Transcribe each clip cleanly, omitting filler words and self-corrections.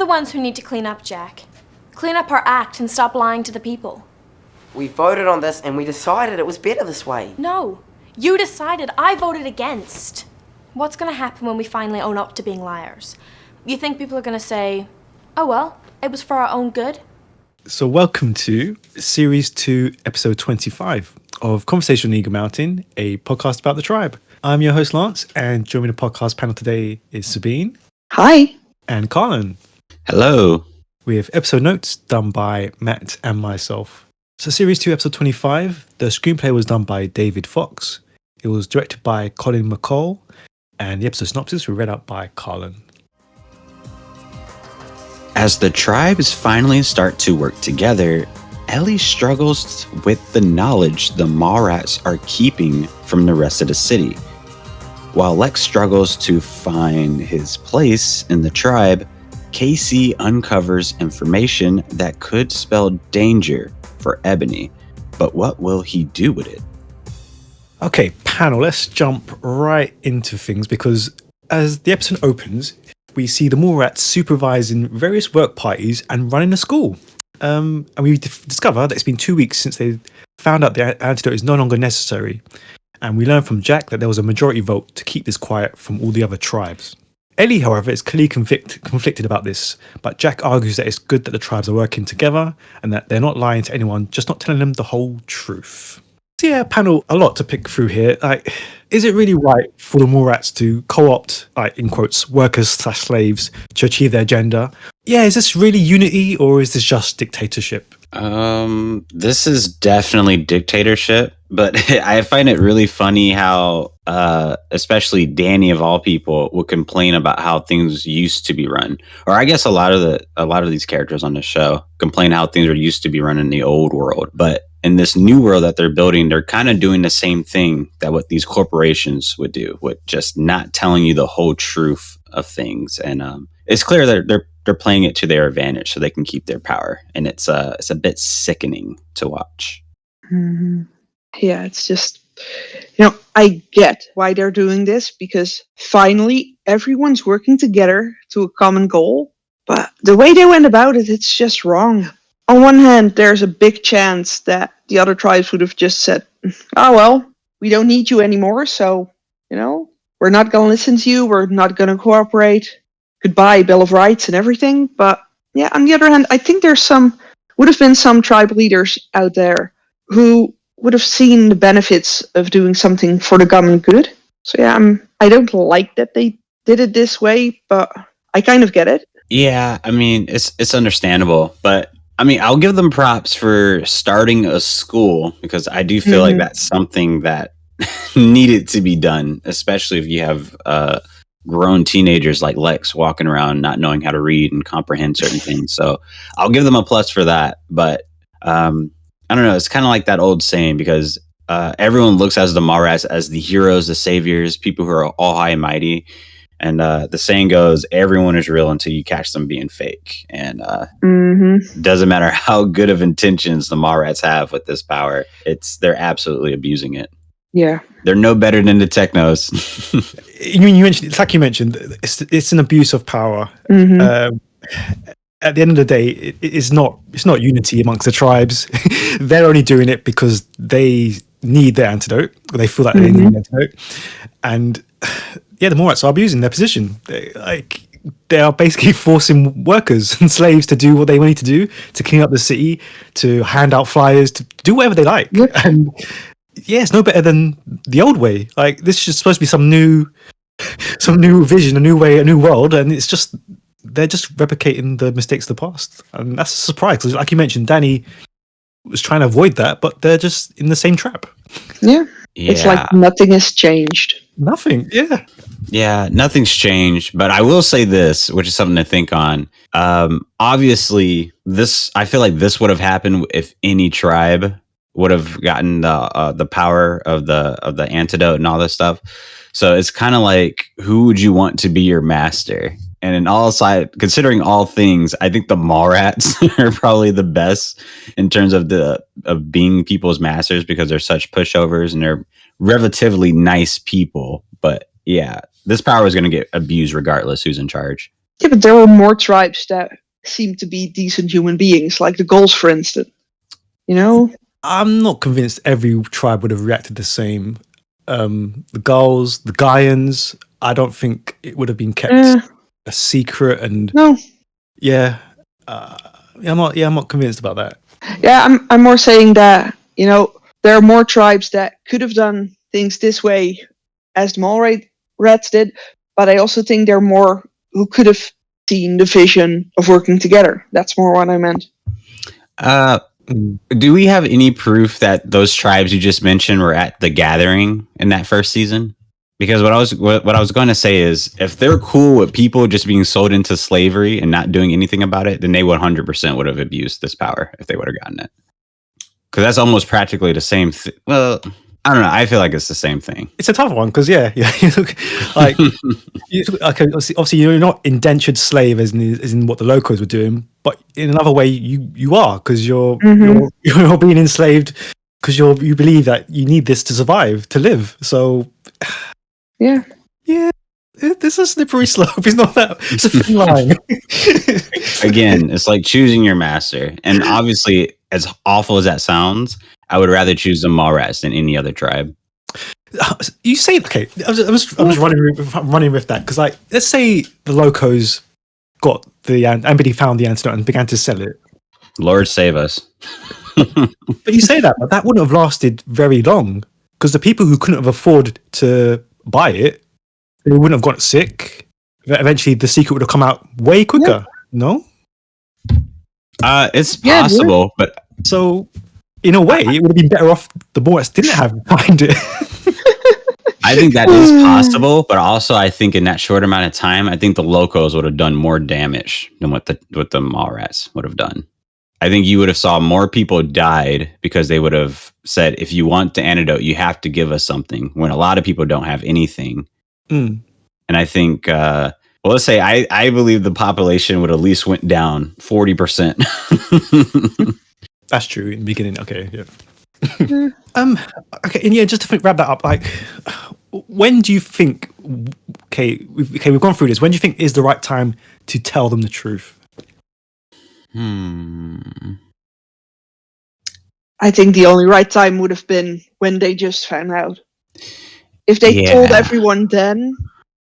the ones who need to clean up, Jack. Clean up our act and stop lying to the people. We voted on this and we decided it was better this way. No, you decided. I voted against. What's going to happen when we finally own up to being liars? You think people are going to say, oh well, it was for our own good? So welcome to Series 2, Episode 25 of Conversation on Eagle Mountain, a podcast about the tribe. I'm your host, Lance, and joining the podcast panel today is Sabine. Hi. And Colin. Hello. We have episode notes done by Matt and myself. So Series 2, Episode 25, the screenplay was done by David Fox. It was directed by Colin McCall, and the episode synopsis were read out by Colin. As the tribes finally start to work together, Ellie struggles with the knowledge the Mallrats are keeping from the rest of the city. While Lex struggles to find his place in the tribe, Casey uncovers information that could spell danger for Ebony. But what will he do with it? Okay, panel, let's jump right into things because as the episode opens, we see the Mallrats supervising various work parties and running a school. And we discover that it's been 2 weeks since they found out the antidote is no longer necessary. And we learn from Jack that there was a majority vote to keep this quiet from all the other tribes. Ellie, however, is clearly conflicted about this, but Jack argues that it's good that the tribes are working together and that they're not lying to anyone, just not telling them the whole truth. So yeah, panel, a lot to pick through here. Like, is it really right for the Mallrats to co-opt, like in quotes, workers/slaves to achieve their agenda? Yeah, is this really unity or is this just dictatorship? This is definitely dictatorship, but I find it really funny how, especially Danny of all people would complain about how things used to be run. Or I guess a lot of these characters on the show complain how things are used to be run in the old world. But in this new world that they're building, they're kind of doing the same thing that what these corporations would do, with just not telling you the whole truth of things. And it's clear that they're playing it to their advantage so they can keep their power. And it's a bit sickening to watch. Mm-hmm. Yeah, it's just, I get why they're doing this because finally everyone's working together to a common goal. But the way they went about it, it's just wrong. On one hand, there's a big chance that the other tribes would have just said, oh, well, we don't need you anymore. So, we're not going to listen to you. We're not going to cooperate. Goodbye, Bill of Rights and everything. But yeah, on the other hand, I think would have been some tribe leaders out there who would have seen the benefits of doing something for the common good. So yeah, I don't like that they did it this way, but I kind of get it. Yeah, I mean, it's understandable, but I mean, I'll give them props for starting a school because I do feel like that's something that needed to be done, especially if you have grown teenagers like Lex walking around not knowing how to read and comprehend certain things. So I'll give them a plus for that. But I don't know. It's kind of like that old saying because everyone looks at the Mallrats as the heroes, the saviors, people who are all high and mighty. And the saying goes, everyone is real until you catch them being fake. And doesn't matter how good of intentions the Mallrats have with this power. They're absolutely abusing it. Yeah. They're no better than the technos. It's like you mentioned, it's an abuse of power. At the end of the day, it's not unity amongst the tribes. They're only doing it because they need their antidote. Or they feel like they need an antidote. And yeah, the Mallrats are abusing their position. They are basically forcing workers and slaves to do what they need to do to clean up the city, to hand out flyers, to do whatever they like. Yep. And yeah, it's no better than the old way. Like, this is supposed to be some new vision, a new way, a new world, and they're just replicating the mistakes of the past. And that's a surprise, because like you mentioned, Danny was trying to avoid that, but they're just in the same trap. Yeah. It's like nothing has changed. Nothing, yeah. Yeah, nothing's changed. But I will say this, which is something to think on. Obviously, I feel like this would have happened if any tribe would have gotten the power of the antidote and all this stuff. So it's kind of like, who would you want to be your master? And in all side, considering all things, I think the Mallrats are probably the best in terms of being people's masters because they're such pushovers and they're relatively nice people. But yeah, this power is going to get abused regardless who's in charge. Yeah, but there were more tribes that seemed to be decent human beings, like the Gauls, for instance. You know? I'm not convinced every tribe would have reacted the same. The Gauls, the Gaians, I don't think it would have been kept a secret. And No. yeah, I'm not convinced about that. Yeah, I'm more saying that, you know, there are more tribes that could have done things this way as the mole rats did, but I also think there are more who could have seen the vision of working together. That's more what I meant. Do we have any proof that those tribes you just mentioned were at the gathering in that first season? Because what I was going to say is, if they're cool with people just being sold into slavery and not doing anything about it, then they 100% would have abused this power if they would have gotten it. Because that's almost practically the same thing. Well, I don't know. I feel like it's the same thing. It's a tough one because like obviously you're not indentured slave as in what the locals were doing, but in another way you are, because you're being enslaved because you believe that you need this to survive, to live. So yeah, this is a slippery slope. It's not that. It's a thin line. Again, it's like choosing your master, and obviously, as awful as that sounds, I would rather choose the Mallrats than any other tribe. You say, okay, I'm just running with that, because like, let's say the locals got somebody found the antidote and began to sell it. Lord save us. But you say that, but that wouldn't have lasted very long, because the people who couldn't have afforded to buy it, they wouldn't have got sick. Eventually, the secret would have come out way quicker. No? It's possible, but so in a way, it would have been better off the Mallrats didn't have to find it. I think that is possible, but also I think in that short amount of time, I think the locals would have done more damage than what the Mallrats would have done. I think you would have saw more people died because they would have said, if you want the antidote, you have to give us something, when a lot of people don't have anything. And I think, well, let's say I believe the population would at least went down 40%. That's true in the beginning. Okay, yeah. Okay, and yeah, just to wrap that up, like, when do you think? Okay, we've gone through this. When do you think is the right time to tell them the truth? I think the only right time would have been when they just found out. If they told everyone then,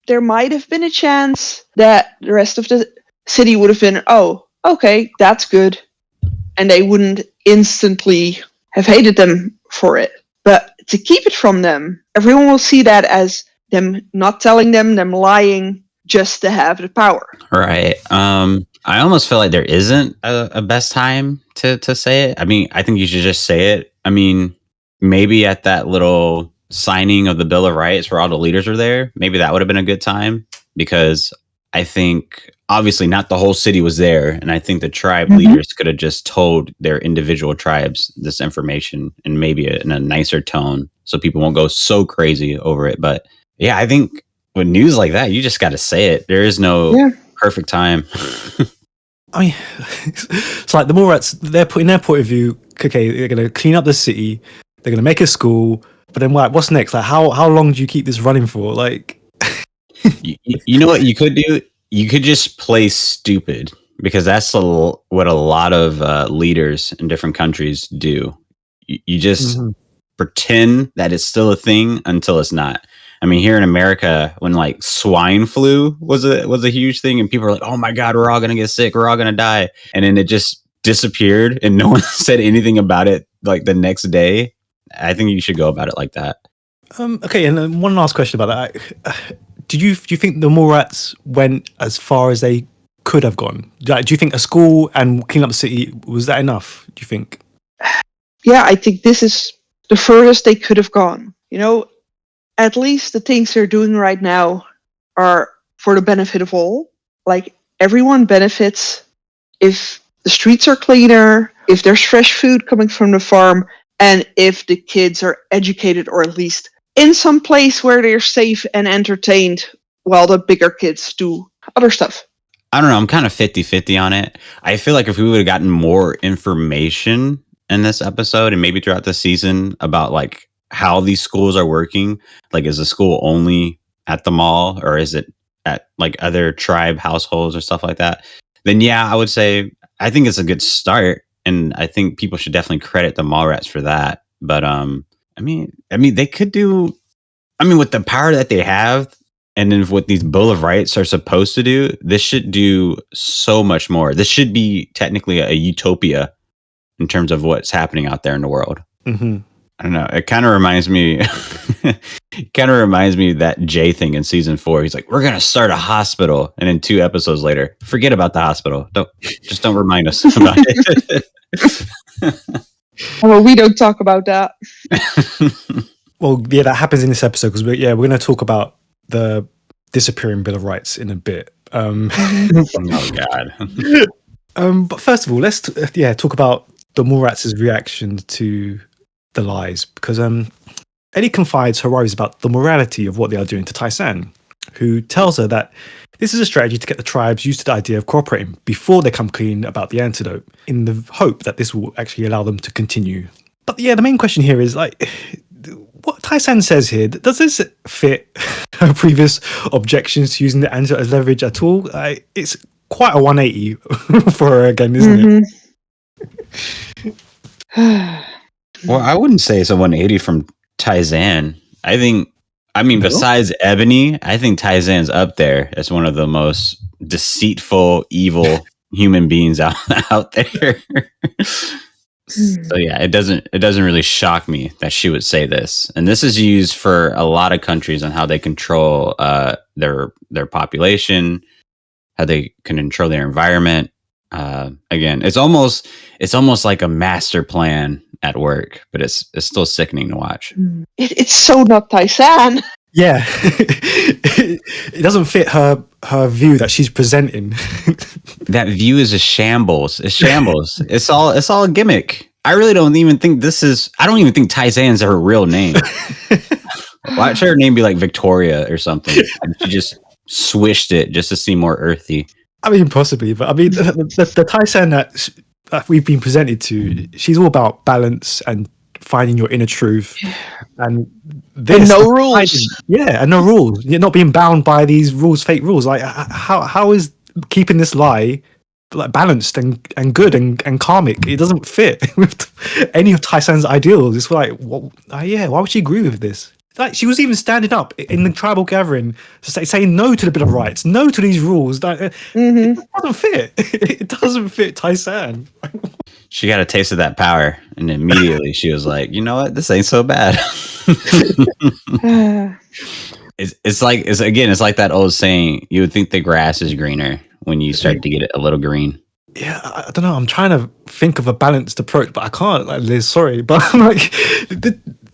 there might have been a chance that the rest of the city would have been, oh, okay, that's good. And they wouldn't instantly have hated them for it. But to keep it from them, everyone will see that as them not telling them lying just to have the power. Right. I almost feel like there isn't a best time to say it. I mean, I think you should just say it. I mean, maybe at that little signing of the Bill of Rights where all the leaders are there, maybe that would have been a good time, because I think obviously not the whole city was there, and I think the tribe leaders could have just told their individual tribes this information, and maybe in a nicer tone, so people won't go so crazy over it. But yeah, I think with news like that, you just got to say it. There is no perfect time. I mean, it's like the Mallrats, they're putting their point of view. Okay, they're going to clean up the city, they're going to make a school, but then what's next? Like, how long do you keep this running for? Like, you know what you could do? You could just play stupid, because that's what a lot of leaders in different countries do. You just pretend that it's still a thing until it's not. I mean, here in America, when like swine flu was a huge thing, and people were like, "Oh my God, we're all gonna get sick, we're all gonna die," and then it just disappeared, and no one said anything about it like the next day. I think you should go about it like that. Okay, and then one last question about that. Do you think the Mallrats went as far as they could have gone? Do you think a school and clean up the city, was that enough, do you think? Yeah, I think this is the furthest they could have gone. You know, at least the things they're doing right now are for the benefit of all. Like, everyone benefits if the streets are cleaner, if there's fresh food coming from the farm, and if the kids are educated, or at least in some place where they're safe and entertained while the bigger kids do other stuff. I don't know. I'm kind of 50-50 on it. I feel like if we would have gotten more information in this episode, and maybe throughout the season, about like how these schools are working, like, is the school only at the mall, or is it at like other tribe households or stuff like that, then yeah, I would say I think it's a good start, and I think people should definitely credit the Mallrats for that. But I mean, they could do. I mean, with the power that they have, and then what these Bill of Rights are supposed to do, this should do so much more. This should be technically a utopia in terms of what's happening out there in the world. Mm-hmm. I don't know. It kind of reminds me. Of that Jay thing in season 4. He's like, "We're gonna start a hospital," and then 2 episodes later, forget about the hospital. Don't remind us about it. Well, we don't talk about that. Well, yeah, that happens in this episode because we're going to talk about the disappearing Bill of Rights in a bit. Oh God. But first of all, let's talk about the Mallrats' reaction to the lies, because Ellie confides her worries about the morality of what they are doing to Tai-San, who tells her that this is a strategy to get the tribes used to the idea of cooperating before they come clean about the antidote, in the hope that this will actually allow them to continue. But yeah, the main question here is like, what Tai-San says here, does this fit her previous objections to using the antidote as leverage at all? It's quite a 180 for her again, isn't it? Well, I wouldn't say it's a 180 from Tai-San. Besides Ebony, I think Tai-San's up there as one of the most deceitful, evil human beings out there. So yeah, it doesn't really shock me that she would say this. And this is used for a lot of countries on how they control their population, how they can control their environment. Again, it's almost like a master plan at work, but it's still sickening to watch. It's so not Tai-San. Yeah, it doesn't fit her view that she's presenting. That view is a shambles. It's shambles. It's all a gimmick. I really don't even think I don't even think Tai-San's her real name. Why should her name be like Victoria or something? And she just swished it just to seem more earthy. I mean, possibly, but I mean, the Tai-San that we've been presented to, she's all about balance and finding your inner truth, and no rules. And no rules. You're not being bound by these rules, fake rules. Like, how is keeping this lie like balanced and good and karmic? It doesn't fit with any of Tai-San's ideals. It's like, why would she agree with this? Like, she was even standing up in the tribal gathering to saying no to the Bill of Rights, no to these rules. Like, it doesn't fit. It doesn't fit Tai-San. She got a taste of that power, and immediately she was like, "You know what? This ain't so bad." It's like that old saying: you would think the grass is greener when you start to get it a little green. Yeah, I don't know. I'm trying to think of a balanced approach, but I can't. Like, Liz, sorry, but I'm like,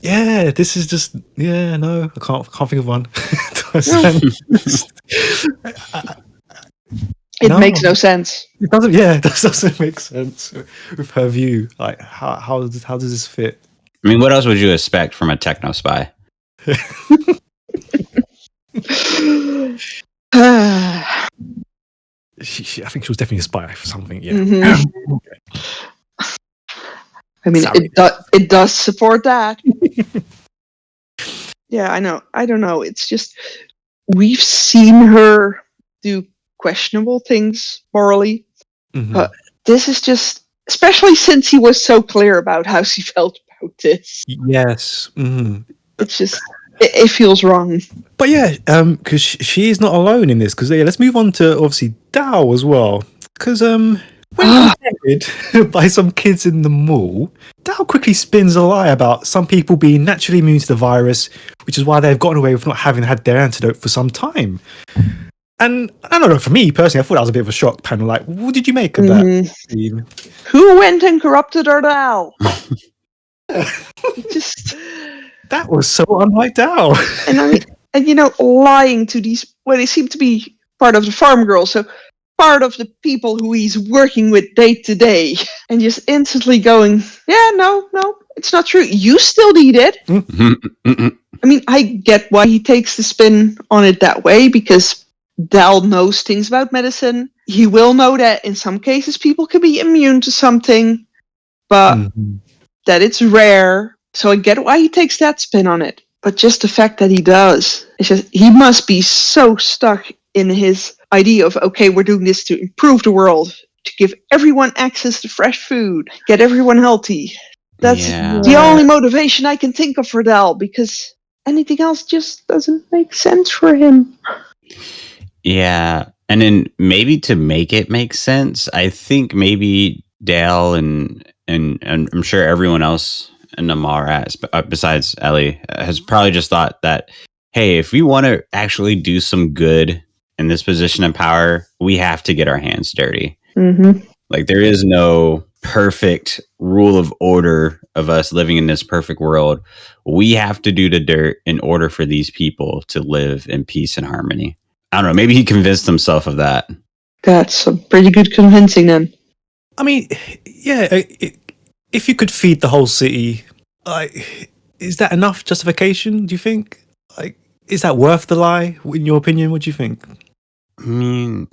this is just, no, I can't think of one. It makes no sense. It doesn't. Yeah, that doesn't make sense with her view. Like, how does this fit? I mean, what else would you expect from a techno spy? I think she was definitely a spy for something. Yeah. Mm-hmm. I mean, it does support that. Yeah, I know. I don't know. It's just we've seen her do questionable things morally, but this is just, especially since he was so clear about how she felt about this. Yes. It's just it feels wrong. But yeah, because she is not alone in this. Because let's move on to obviously Dao as well. Because when confronted by some kids in the mall, Dao quickly spins a lie about some people being naturally immune to the virus, which is why they've gotten away with not having had their antidote for some time. And I don't know, for me personally, I thought that was a bit of a shock panel. Like, what did you make of that scene? Who went and corrupted her now? Just that was so unlike Dao. And I mean, lying to these, they seem to be part of the farm girls, so part of the people who he's working with day to day, and just instantly going, no, it's not true. You still need it. I mean, I get why he takes the spin on it that way, because Dal knows things about medicine. He will know that in some cases people can be immune to something, but that it's rare. So I get why he takes that spin on it. But just the fact that he does, it's just, he must be so stuck in his idea of, okay, we're doing this to improve the world, to give everyone access to fresh food, get everyone healthy. That's the only motivation I can think of for Dal, because anything else just doesn't make sense for him. Yeah. And then maybe to make it make sense, I think maybe Dale and I'm sure everyone else in the Mallrats, besides Ellie, has probably just thought that, hey, if we want to actually do some good in this position of power, we have to get our hands dirty. Mm-hmm. Like, there is no perfect rule of order of us living in this perfect world. We have to do the dirt in order for these people to live in peace and harmony. I don't know. Maybe he convinced himself of that. That's a pretty good convincing then. I mean, yeah, if you could feed the whole city, is that enough justification, do you think? Like, is that worth the lie, in your opinion? What do you think? I mean,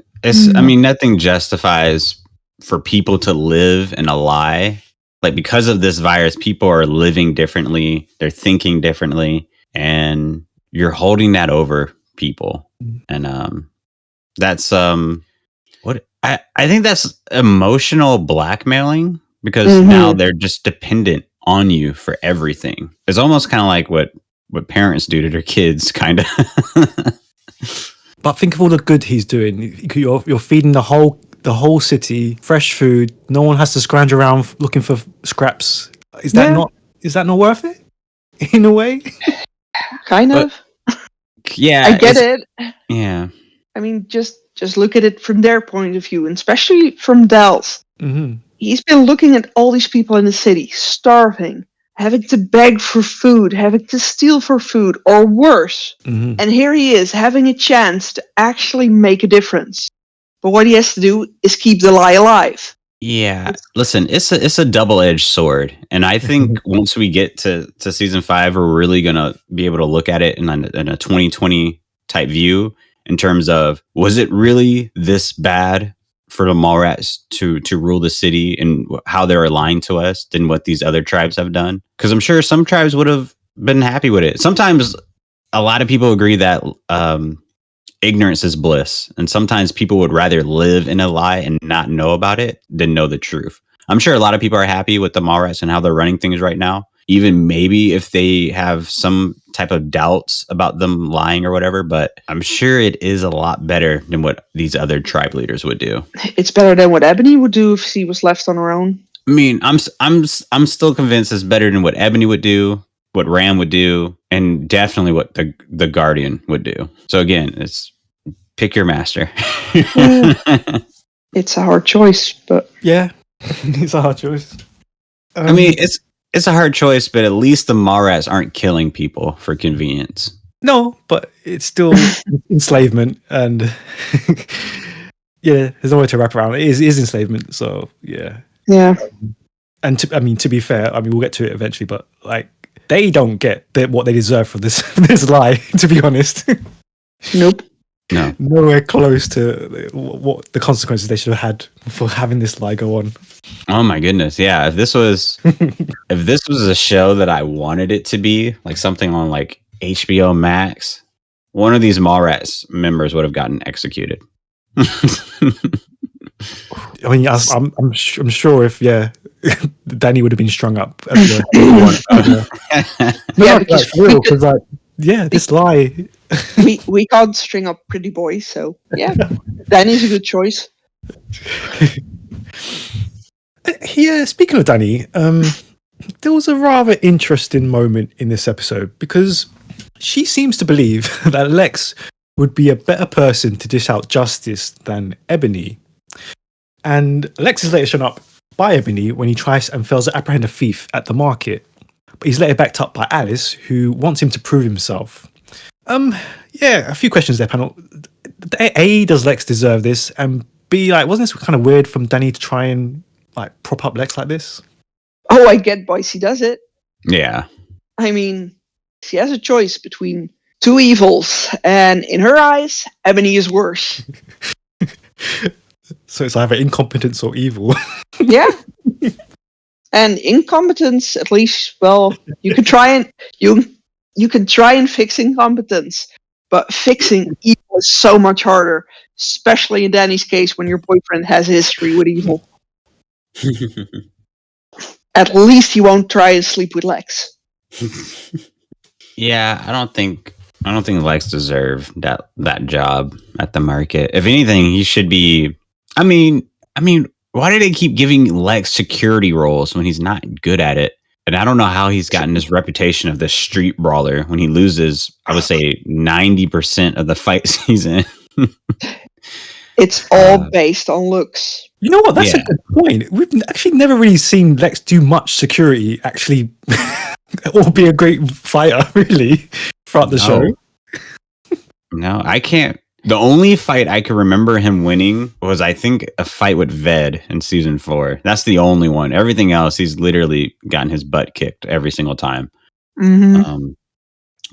nothing justifies for people to live in a lie. Like, because of this virus, people are living differently, they're thinking differently, and you're holding that over people. And that's what I think that's emotional blackmailing, because now they're just dependent on you for everything. It's almost kind of like what parents do to their kids, kind of. But think of all the good he's doing. You're feeding the whole city fresh food. No one has to scrounge around looking for scraps. Is that not worth it? In a way, kind of. Yeah, I get it. Yeah, I mean, just look at it from their point of view, and especially from Dal's. Mm-hmm. He's been looking at all these people in the city, starving, having to beg for food, having to steal for food, or worse. Mm-hmm. And here he is, having a chance to actually make a difference. But what he has to do is keep the lie alive. Yeah. Listen, it's a double-edged sword. And I think once we get to season 5, we're really going to be able to look at it in a 2020 type view, in terms of, was it really this bad for the Mallrats to rule the city, and how they're aligned to us than what these other tribes have done? Because I'm sure some tribes would have been happy with it. Sometimes a lot of people agree that ignorance is bliss, and sometimes people would rather live in a lie and not know about it than know the truth. I'm sure a lot of people are happy with the Mallrats and how they're running things right now, even maybe if they have some type of doubts about them lying or whatever. But I'm sure it is a lot better than what these other tribe leaders would do. It's better than what Ebony would do if she was left on her own. I mean, I'm still convinced it's better than what Ebony would do, what Ram would do, and definitely what the Guardian would do. So again, it's pick your master. It's a hard choice, but yeah, it's a hard choice. I mean, it's a hard choice, but at least the Mallrats aren't killing people for convenience. No, but it's still enslavement, and yeah, there's no way to wrap around it. It is enslavement, so yeah. And to be fair, I mean, we'll get to it eventually, but like, they don't get what they deserve for this lie. To be honest, nope. No, nowhere close to what the consequences they should have had for having this lie go on. Oh my goodness, yeah. If this was a show that I wanted it to be, like something on like HBO Max, one of these Mallrats members would have gotten executed. I mean, I'm sure if Danny would have been strung up. This lie. we can't string up pretty boys, so yeah, Danny's a good choice. Yeah, speaking of Danny, there was a rather interesting moment in this episode, because she seems to believe that Lex would be a better person to dish out justice than Ebony. And Lex is later shown up by Ebony when he tries and fails to apprehend a thief at the market. But he's later backed up by Alice, who wants him to prove himself. A few questions there, panel. A, does Lex deserve this? And B, like, wasn't this kind of weird from Danny to try and like prop up Lex like this? Oh, I get why she does it. Yeah. I mean, she has a choice between two evils, and in her eyes, Ebony is worse. So it's either incompetence or evil. Yeah. And incompetence, at least, well, you can try and fix incompetence. But fixing evil is so much harder, especially in Danny's case when your boyfriend has a history with evil. At least he won't try and sleep with Lex. Yeah, I don't think Lex deserved that job at the market. If anything, he should be. I mean, why do they keep giving Lex security roles when he's not good at it? And I don't know how he's gotten this reputation of the street brawler when he loses, I would say 90% of the fights he's in. It's all based on looks. You know what? That's a good point. We've actually never really seen Lex do much security, actually, or be a great fighter, really, throughout the show. No, I can't. The only fight I can remember him winning was, I think, a fight with Ved in season 4. That's the only one. Everything else, he's literally gotten his butt kicked every single time. Mm-hmm.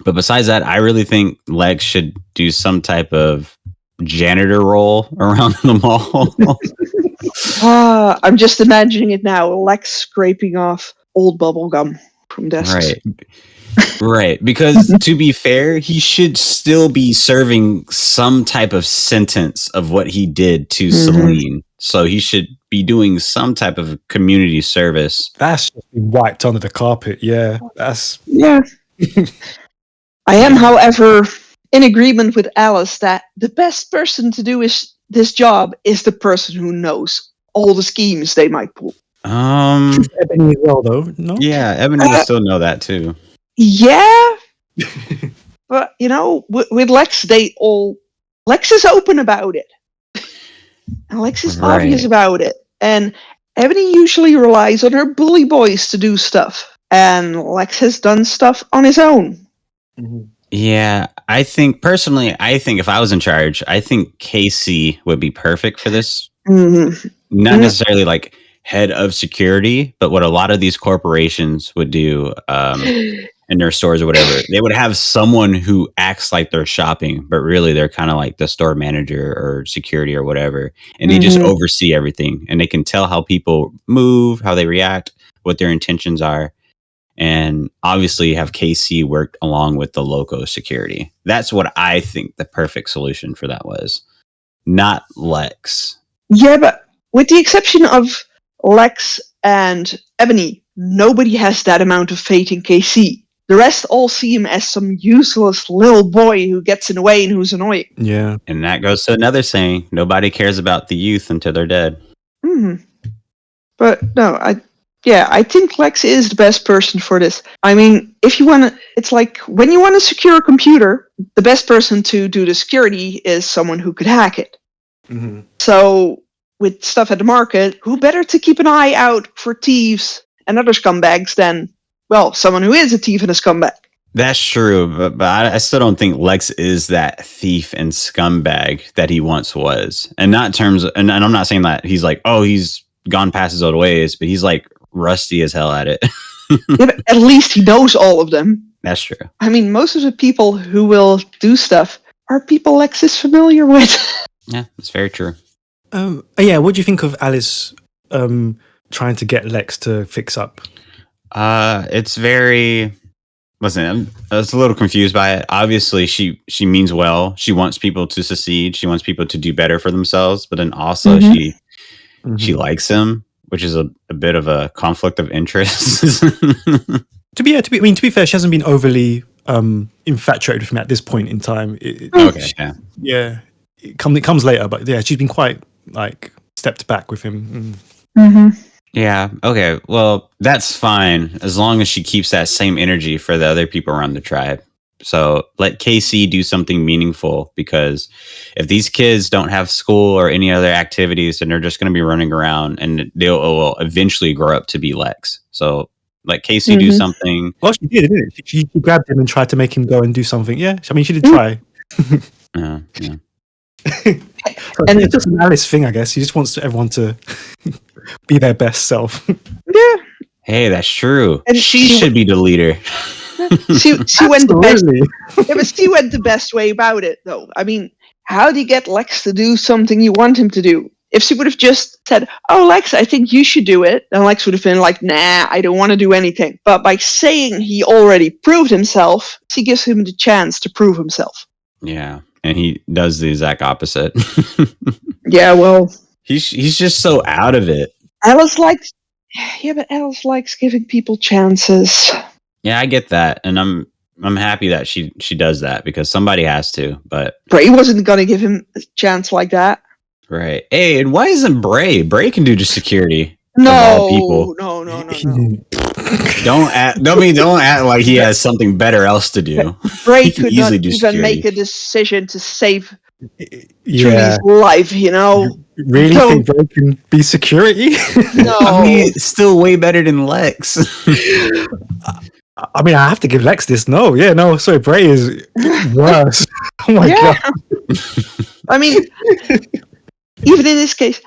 But besides that, I really think Lex should do some type of janitor role around the mall. I'm just imagining it now. Lex scraping off old bubble gum from desks. Right. Because to be fair, he should still be serving some type of sentence of what he did to Celine. So he should be doing some type of community service. That's just been wiped under the carpet. Yeah. Yeah. I am, however, in agreement with Alice that the best person to do this job is the person who knows all the schemes they might pull. Ebony as well, though. No? Yeah, Ebony would still know that too. Yeah, but with Lex, Lex is open about it. And Lex is obvious about it, and Ebony usually relies on her bully boys to do stuff, and Lex has done stuff on his own. Yeah, I think if I was in charge, I think Casey would be perfect for this. Not necessarily like head of security, but what a lot of these corporations would do in their stores or whatever, they would have someone who acts like they're shopping, but really they're kind of like the store manager or security or whatever. And they just oversee everything, and they can tell how people move, how they react, what their intentions are. And obviously have KC worked along with the loco security. That's what I think the perfect solution for that was. Not Lex. Yeah, but with the exception of Lex and Ebony, nobody has that amount of faith in KC. The rest all see him as some useless little boy who gets in the way and who's annoying. Yeah. And that goes to another saying, nobody cares about the youth until they're dead. But no, I think Lex is the best person for this. I mean, if you want to, it's like when you want to secure a computer, the best person to do the security is someone who could hack it. So with stuff at the market, who better to keep an eye out for thieves and other scumbags than, well, someone who is a thief and a scumbag. That's true, but I still don't think Lex is that thief and scumbag that he once was. And not in terms of, and I'm not saying that he's like, oh, he's gone past his old ways, but he's like rusty as hell at it. Yeah, but at least he knows all of them. That's true. I mean, most of the people who will do stuff are people Lex is familiar with. Yeah, that's very true. Yeah, what do you think of Alice trying to get Lex to fix up? It's very... Listen, I was a little confused by it. Obviously, she means well. She wants people to succeed. She wants people to do better for themselves. But then also she likes him, which is a bit of a conflict of interest. To be fair, she hasn't been overly infatuated with him at this point in time. It comes later, but yeah, she's been quite like stepped back with him. Yeah, okay. Well, that's fine as long as she keeps that same energy for the other people around the tribe. So let KC do something meaningful, because if these kids don't have school or any other activities, then they're just going to be running around, and they will eventually grow up to be Lex. So let KC do something. Well, she did, didn't she? She grabbed him and tried to make him go and do something. Yeah, I mean, she did try. Yeah. And it's just an Alice thing, I guess. She just wants everyone to be their best self. Yeah. Hey, that's true. And she should be the leader. She went the best. Yeah, but she went the best way about it, though. I mean, how do you get Lex to do something you want him to do? If she would have just said, "Oh, Lex, I think you should do it," then Lex would have been like, "Nah, I don't want to do anything." But by saying he already proved himself, she gives him the chance to prove himself. Yeah, and he does the exact opposite. Yeah, well, He's just so out of it. Alice likes. Yeah, but Alice likes giving people chances. Yeah, I get that, and I'm happy that she does that because somebody has to. But Bray wasn't gonna give him a chance like that. right, hey, and why isn't Bray? Bray can do just security. Of all people. No. Don't act like he has something better else to do. Bray He can could not easily do even security. make a decision to save Yeah. Julie's life, you know? Really Don't- think Bray can be security? No. I mean, it's still way better than Lex. I mean, I have to give Lex this. No, sorry, Bray is worse. Oh my Yeah. god. I mean, even in this case,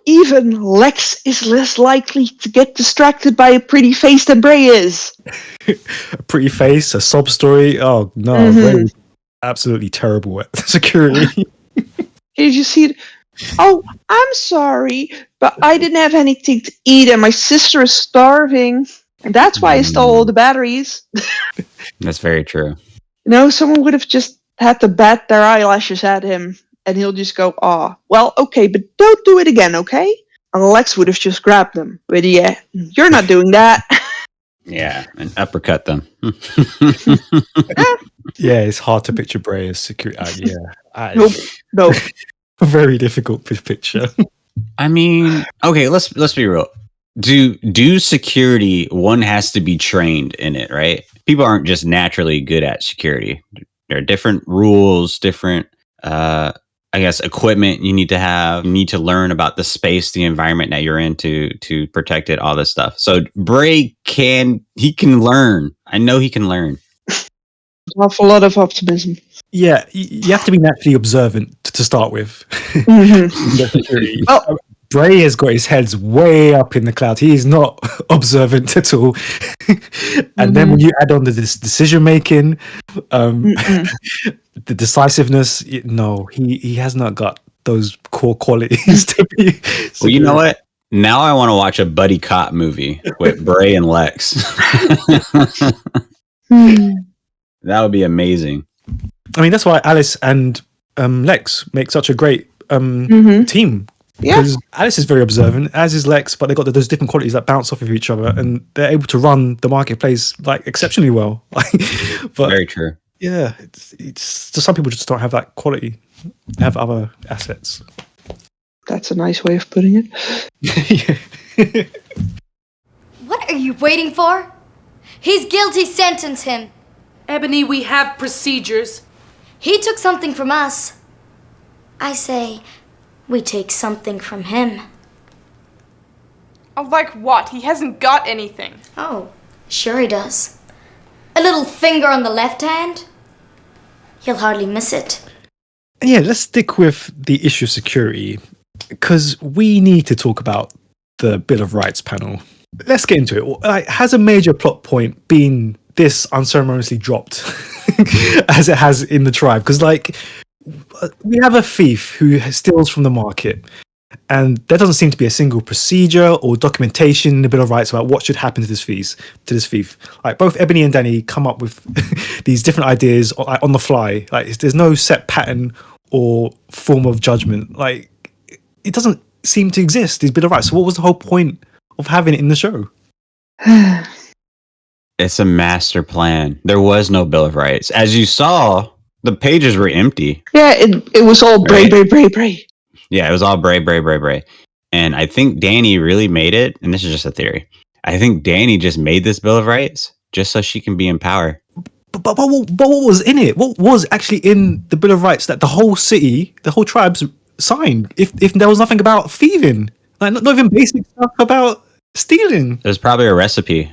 even Lex is less likely to get distracted by a pretty face than Bray is. A pretty face, a sob story. Oh no, Mhm. Bray is absolutely terrible at security. Did you see it? Oh, I'm sorry, but I didn't have anything to eat and my sister is starving. And that's why I stole all the batteries. That's very true. You know, someone would have just had to bat their eyelashes at him and he'll just go, "Ah, well, okay, but don't do it again, okay?" And Lex would have just grabbed them. But yeah, you're not doing that. Yeah, and uppercut them. Yeah, it's hard to picture Bray as security. Nope. No. Very difficult to picture. I mean, okay, let's be real. Do security, one has to be trained in it, right? People aren't just naturally good at security. There are different rules, different I guess equipment you need to have. You need to learn about the space, the environment that you're in to protect it, all this stuff. So Bray can learn. I know he can learn. An awful lot of optimism. Yeah, you have to be naturally observant to start with. Mhm. Oh. Bray has got his heads way up in the clouds. He is not observant at all. And then when you add on this decision making, the decisiveness, no, he has not got those core qualities to be. Well, you know what? Now I want to watch a buddy cop movie with Bray and Lex. That would be amazing. I mean, that's why Alice and Lex make such a great team. Yeah. Because Alice is very observant, as is Lex, but they've got those different qualities that bounce off of each other, and they're able to run the marketplace like exceptionally well. But Very true. yeah, it's just some people just don't have that quality. They have other assets. That's a nice way of putting it. Yeah. What are you waiting for? He's guilty, sentence him. Ebony, we have procedures. He took something from us. I say, we take something from him. Oh, like what? He hasn't got anything. Oh, sure he does. A little finger on the left hand? He'll hardly miss it. Yeah, let's stick with the issue of security, because we need to talk about the Bill of Rights panel. Let's get into it. Like, has a major plot point been this unceremoniously dropped as it has in the tribe? Because, like, we have a thief who steals from the market, and there doesn't seem to be a single procedure or documentation in the Bill of Rights about what should happen to this thief. Like, both Ebony and Danny come up with these different ideas on the fly. Like, there's no set pattern or form of judgment. Like, it doesn't seem to exist, these Bill of Rights. So what was the whole point of having it in the show? It's a master plan. There was no Bill of Rights. As you saw, the pages were empty. Yeah, it was all Bray, Right. Bray. Yeah, it was all Bray. And I think Danny really made it, and this is just a theory. I think Danny just made this Bill of Rights just so she can be in power. But what was in it? What was actually in the Bill of Rights that the whole city, the whole tribes signed? If there was nothing about thieving, like not even basic stuff about stealing. There's probably a recipe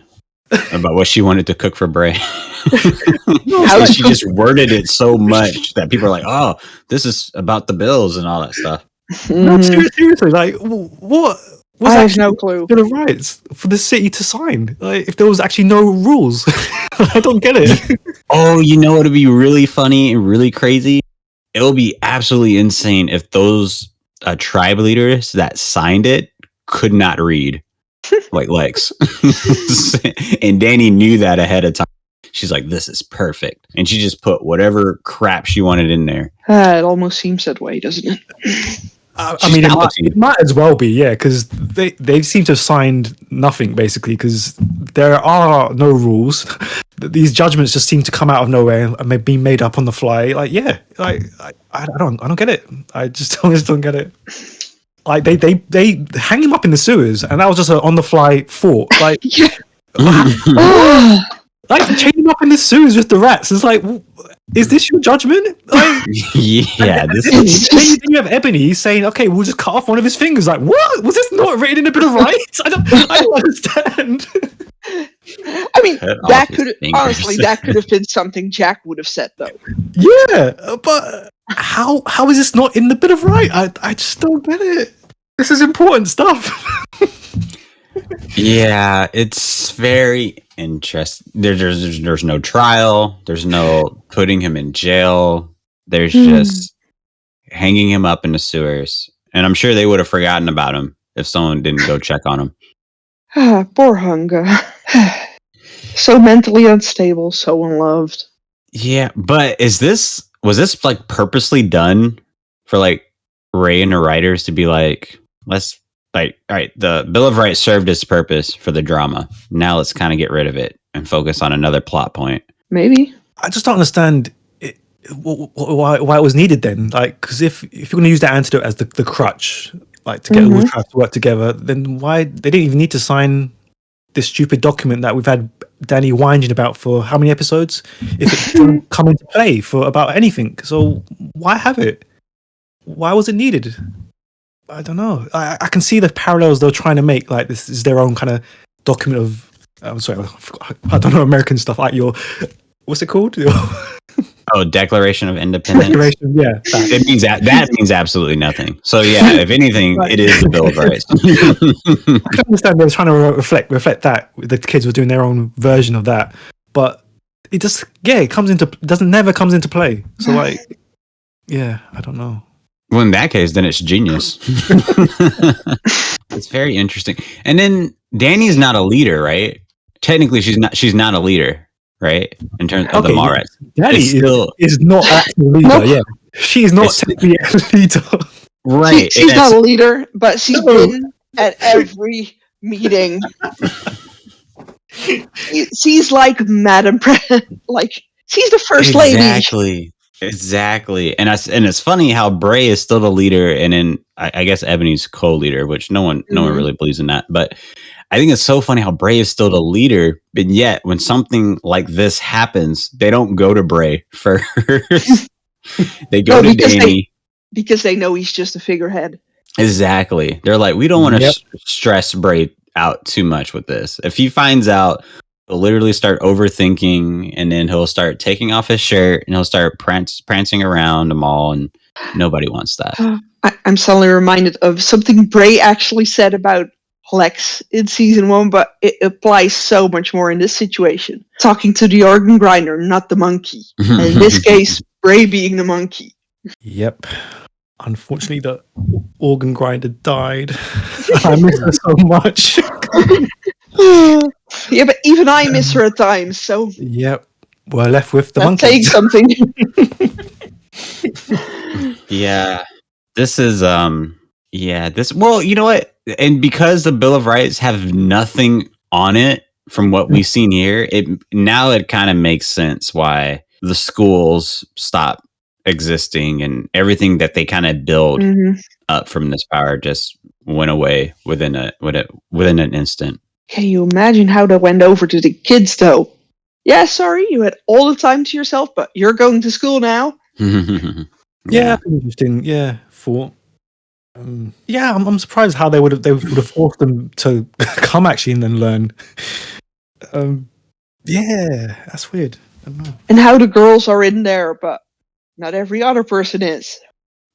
about what she wanted to cook for Bray. How She just worded it so much that people are like, "Oh, this is about the bills and all that stuff." No, seriously, like what was I have actually no clue. Bill of Rights for the city to sign? Like, if there was actually no rules, I don't get it. Oh, you know what would be really funny and really crazy? It would be absolutely insane if those tribe leaders that signed it could not read, like Lex. And Danny knew that ahead of time. she's like, this is perfect. And she just put whatever crap she wanted in there. It almost seems that way, doesn't it? I mean, it might as well be, yeah, because they seem to have signed nothing, basically, because there are no rules. These judgments just seem to come out of nowhere and be made up on the fly. Like, yeah, like I don't get it. I just don't get it. Like they hang him up in the sewers, and that was just an on the fly thought. Like, like chain him up in the sewers with the rats. It's like, is this your judgment? Like, yeah, this is. Then you have Ebony saying, "Okay, we'll just cut off one of his fingers." Like, what was this not written in the Bill of Rights? I don't understand. I mean, that could have been something Jack would have said, though. Yeah, but how is this not in the Bill of Rights? I just don't get it. This is important stuff. Yeah, it's very interesting. There's no trial. There's no putting him in jail. There's just hanging him up in the sewers. And I'm sure they would have forgotten about him if someone didn't go check on him. Poor Hunger. So mentally unstable, so unloved. Yeah, but was this like purposely done for like Ray and the writers to be like, let's like, all right, the Bill of Rights served its purpose for the drama. Now let's kind of get rid of it and focus on another plot point. Maybe. I just don't understand why it was needed then. Like, because if you're going to use that antidote as the crutch, like to get all the tribes to work together, then why they didn't even need to sign this stupid document that we've had Danny whining about for how many episodes? If it didn't come into play for about anything, so why have it? Why was it needed? I don't know. I can see the parallels they're trying to make. Like, this is their own kind of document of. I'm sorry, I don't know American stuff. Like what's it called? Declaration of Independence. Declaration, yeah. It means that means absolutely nothing. So yeah, if anything, it is the Bill of Rights. I can understand they were trying to reflect that the kids were doing their own version of that, but it just never comes into play. So like, yeah, I don't know. Well, in that case, then it's genius. It's very interesting. And then Danny's not a leader, right? Technically, she's not a leader, right? In terms of the Mallrats. Danny is not actually a leader. Yeah, she's not technically a leader. Right. She's not a leader, but she's been at every meeting. She's like Madam like she's the first lady. Exactly. And it's funny how Bray is still the leader, and then I guess Ebony's co-leader, which no one really believes in that. But I think it's so funny how Bray is still the leader, but yet when something like this happens, they don't go to Bray first. They go to Danny. Because they know he's just a figurehead. Exactly. They're like, we don't want to stress Bray out too much with this. If he finds out, he'll literally start overthinking, and then he'll start taking off his shirt, and he'll start prancing around the mall, and nobody wants that. I'm suddenly reminded of something Bray actually said about Lex in season 1, but it applies so much more in this situation. Talking to the organ grinder, not the monkey. And in this case, Bray being the monkey. Yep. Unfortunately, the organ grinder died. I miss her so much. Yeah, but even I miss her at times, so... Yep. We're left with the monkey. Saying something. Yeah. This is, well, you know what? And because the Bill of Rights have nothing on it from what we've seen here, it kind of makes sense why the schools stop existing, and everything that they kind of build up from this power just went away within an instant. Can you imagine how that went over to the kids, though? Yeah, sorry, you had all the time to yourself, but you're going to school now. Yeah, interesting. Yeah, thought. Yeah, I'm surprised how they would have forced them to come actually and then learn. Yeah, that's weird. I don't know. And how the girls are in there, but not every other person is.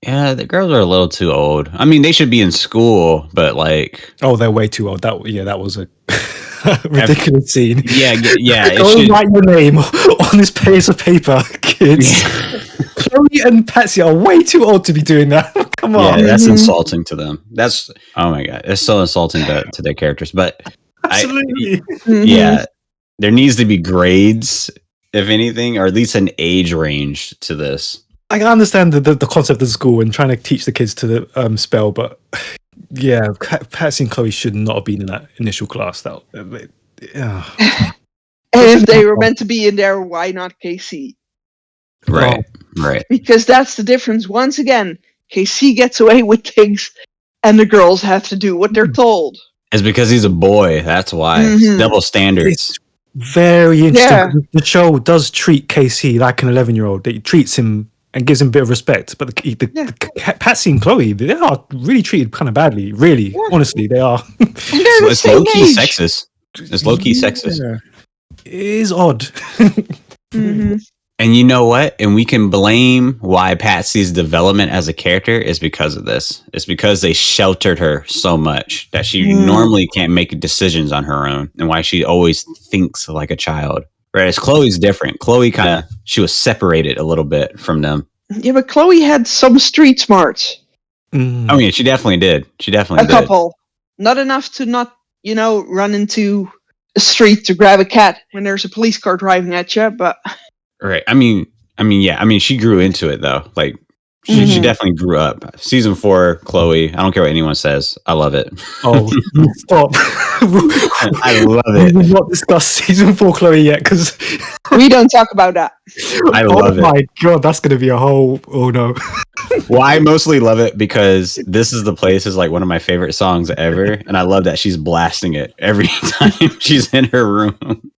Yeah, the girls are a little too old. I mean, they should be in school, but like... Oh, they're way too old. That was a ridiculous scene. Yeah. Go write your name on this piece of paper, kids. Chloe and Patsy are way too old to be doing that. Come on. Yeah, that's insulting to them. Oh my God. It's so insulting to their characters. But absolutely. Yeah, there needs to be grades if anything, or at least an age range to this. I understand the concept of school and trying to teach the kids to spell, but yeah, Patsy and Chloe should not have been in that initial class. Yeah. And if they were meant to be in there, why not KC? Right, right. Because that's the difference. Once again, KC gets away with things, and the girls have to do what they're told. It's because he's a boy. That's why. Mhm. Double standards. It's very interesting. Yeah. The show does treat KC like an 11-year-old. It treats him and gives him a bit of respect. But the Patsy and Chloe, they are really treated kind of badly. Really, honestly, they are. And they're the It's same low-key age. sexist. It's low-key sexist. Yeah. It is odd. Mhm. And you know what? And we can blame why Patsy's development as a character is because of this. It's because they sheltered her so much that she normally can't make decisions on her own, and why she always thinks like a child. Whereas Chloe's different. Chloe she was separated a little bit from them. Yeah, but Chloe had some street smarts. Mm. I mean, she definitely did. She definitely A did. couple. Not enough to not, run into a street to grab a cat when there's a police car driving at you, but... Right. I mean, yeah. I mean, she grew into it though. Like, she definitely grew up. Season 4, Chloe. I don't care what anyone says. I love it. Oh, stop. I love We it. will not discuss season 4 Chloe yet because We don't talk about that. I love it. Oh my god, that's going to be a whole. Oh no. Well, I mostly love it because This Is the Place is like one of my favorite songs ever. And I love that she's blasting it every time she's in her room.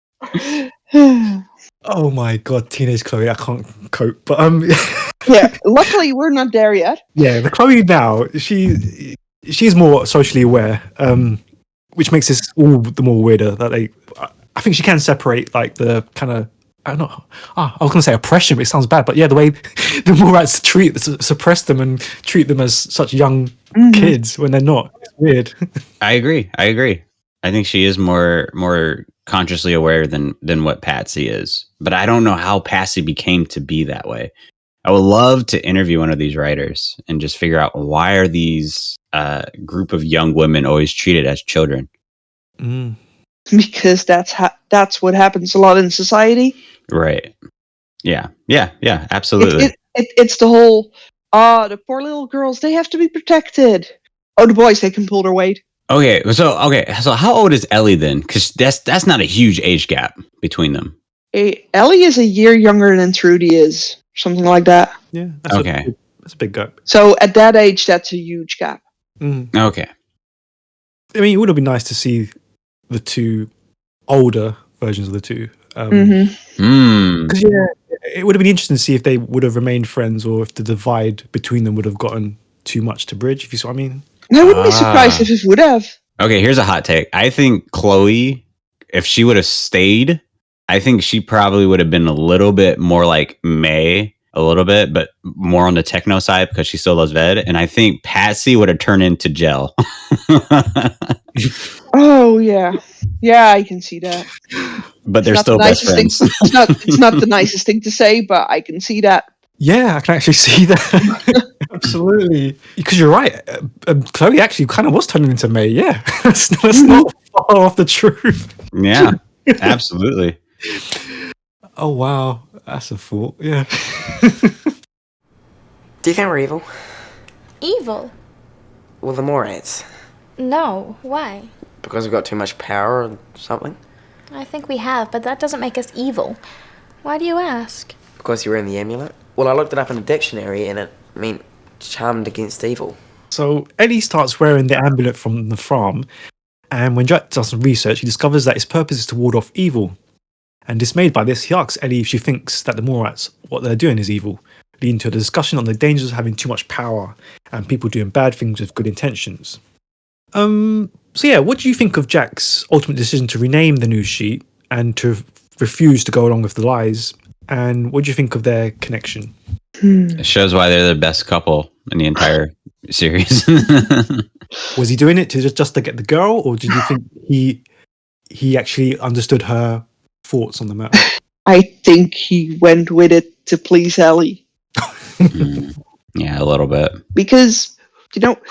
Oh my god, teenage Chloe, I can't cope. But Yeah, luckily we're not there yet. yeah, the Chloe now, she's more socially aware, which makes this all the more weirder. That I think she can separate like the kind of I don't know. I was gonna say oppression, but it sounds bad. But yeah, the way the Morats suppress them and treat them as such young kids when they're not. It's weird. I agree. I think she is more consciously aware than what Patsy is. But I don't know how Patsy became to be that way. I would love to interview one of these writers and just figure out why are these group of young women always treated as children. Mm. Because that's what happens a lot in society. Right. Yeah, absolutely. It's the whole, the poor little girls, they have to be protected. Oh, the boys, they can pull their weight. Okay, so how old is Ellie then? Because that's not a huge age gap between them. Ellie is a year younger than Trudy is, something like that. Yeah. Okay. That's a big gap. So at that age, that's a huge gap. Mm. Okay. I mean, it would have been nice to see the two older versions of the two. Hmm. Because it would have been interesting to see if they would have remained friends or if the divide between them would have gotten too much to bridge. If you see what I mean. I wouldn't be surprised if it would have. Okay, here's a hot take. I think Chloe, if she would have stayed, I think she probably would have been a little bit more like May, a little bit, but more on the techno side because she still loves Ved. And I think Patsy would have turned into Gel. Oh yeah, I can see that. But they're Not still the best nicest friends. It's not the nicest thing to say, but I can see that. Yeah, I can actually see that. Absolutely. Because you're right. Chloe actually kind of was turning into May. Yeah. that's not far off the truth. Yeah, absolutely. Oh, wow. That's a thought. Yeah. Do you think we're evil? Evil? Well, the Morats. No. Why? Because we've got too much power or something? I think we have, but that doesn't make us evil. Why do you ask? Because you're wearing the amulet? Well, I looked it up in the dictionary and it meant charmed against evil. So Ellie starts wearing the amulet from the farm, and when Jack does some research, he discovers that its purpose is to ward off evil. And dismayed by this, he asks Ellie if she thinks that the Morats, what they're doing is evil, leading to a discussion on the dangers of having too much power and people doing bad things with good intentions. So yeah, what do you think of Jack's ultimate decision to rename the news sheet and to refuse to go along with the lies? And what do you think of their connection? It shows why they're the best couple in the entire series. Was he doing it to just to get the girl, or did you think he actually understood her thoughts on the matter? I think he went with it to please Ellie. Yeah, a little bit. Because,